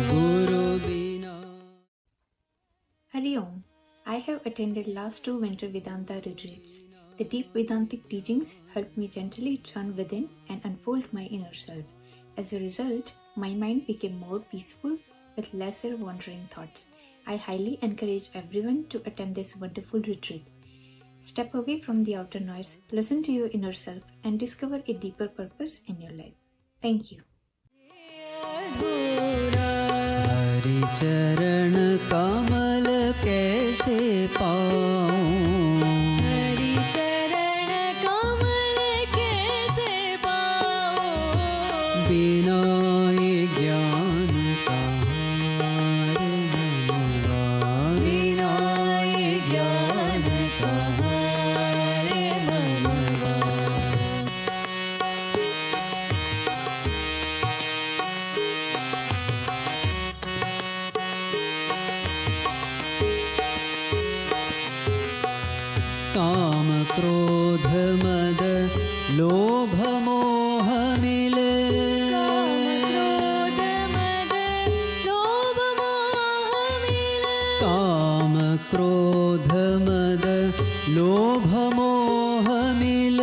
Guru Bina. Hari Om. I have attended last 2 winter Vedanta retreats. The deep Vedantic teachings helped me gently turn within and unfold my inner self. As a result, my mind became more peaceful with lesser wandering thoughts. I highly encourage everyone to attend this wonderful retreat. Step away from the outer noise, listen to your inner self, and discover a deeper purpose in your life. Thank you. Hari चरण कमल कैसे पाऊं, हरि चरण कमल कैसे पाऊं, बिना ये ज्ञान का हार मनवा, बिना ये ज्ञान का हार मनवा। काम क्रोध मद लोभ मोह मिल, काम क्रोध मद लोभ मोह मिल, काम क्रोध मद लोभ मोह मिल,